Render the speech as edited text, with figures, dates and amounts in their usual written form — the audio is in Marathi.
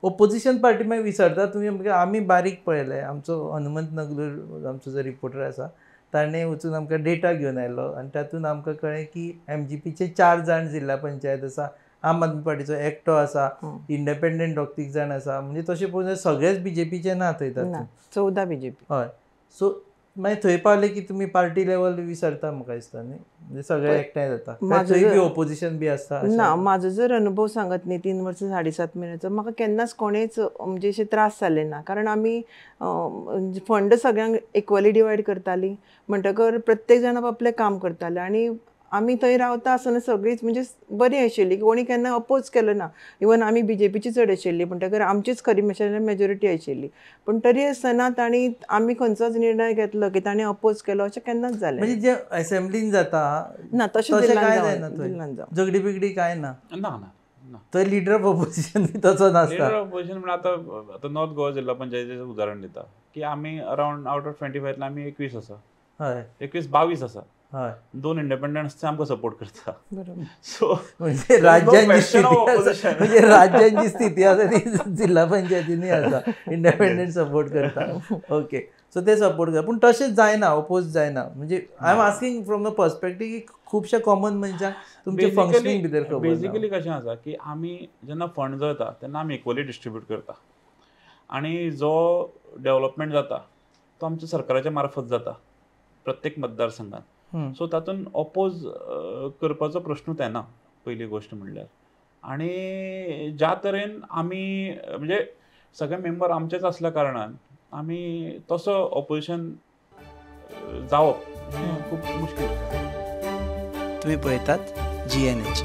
ओपोजिशन पार्टी मागीर विचारता तुमी आमकां आमी बारीक पळयलें आमचो हनुमंत नगलूर आमचो जो रिपोर्टर आसा ताणें वचून आमकां डेटा घेवन आयलो आनी तातूंत आमकां कळ्ळें की MGPचे 4 जाण जिल्ला पंचायत आसा, आम आदमी पार्टीचो एकटो आसा, इंडिपेंडंट 2-3 जाण आसा, म्हणजे तशें पळोवन सगळेच BJPचे ना थंय तातूंत 14 BJP. हय. सो मागीर थंय पावले की तुमी पार्टी लेवल विचारता म्हाका दिसता न्ही, म्हणजे सगळे एकठांय जाता थंय बी ओपोजिशन बी आसता? ना, म्हाजो जर अनुभव सांगत न्ही 3 वर्सां 7.5 म्हयन्याचो म्हाका केन्नाच कोणेच म्हणजे अशे त्रास जाले ना, कारण आमी फंड सगळ्यांक इक्वली डिवायड करतालीं म्हणटकर प्रत्येक जाण आपलें काम करताले आनी आमी थंय रावता आसतना सगळींच म्हणजे बरी आशिल्ली, कोणी केन्ना अपोज केलो ना. इवन आमी BJPची चड आशिल्ली म्हणटकर आमचीच खरी मेजॉरिटी आशिल्ली, पूण तरी आसतना तांणी आमी खंयचोच निर्णय घेतलो की ताणें अपोज केलो अशें केन्नाच जालें म्हणजे जे असेंब्लीन जाता ना, तशें काय जायना थंय झगडी बिगडी काय ना? ना थंय लिडर ऑफ ओपोजिशन तसो नासता. लिडर ऑफ ओपोजिशन म्हणजे आतां नॉर्थ गोवा जिल्हा पंचायतीचें उदाहरण दिता की आमी अरावंड आउट ऑफ 25 आमी 21 आसा, हय 21-22 आसा, हय 2 इंडिपेंडंट्स आमकां सपोर्ट करता. बरोबर. म्हणजे राज्यांची स्थिती आसा ती जिल्हा पंचायतींनी आसा, इंडिपेंडंट सपोर्ट करता. ओके, सो ते सपोर्ट करता पूण तशेंच जायना, ओपोज जायना. म्हणजे I am asking from the perspective की खुबशा कॉमन मनशांक तुमचे फंक्शनिंग भितर खबर ना. बेसिकली कशें आसा की आमी जेन्ना फंड जाता तेन्ना आमी इक्वली डिस्ट्रिब्यूट करता आनी जो डेव्हलपमेंट जाता तो आमच्या सरकाराच्या मार्फत जाता प्रत्येक मतदारसंघात. सो तातूंत अपोज करपाचो प्रश्नूच येना पयली गोश्ट म्हणल्यार. आनी ज्या तरेन आमी म्हणजे सगळे मेंबर आमचेच आसल्या कारणान आमी तसो ऑपोजिशन जावप खूब मुश्कील. तुम्ही पळयतात GNH.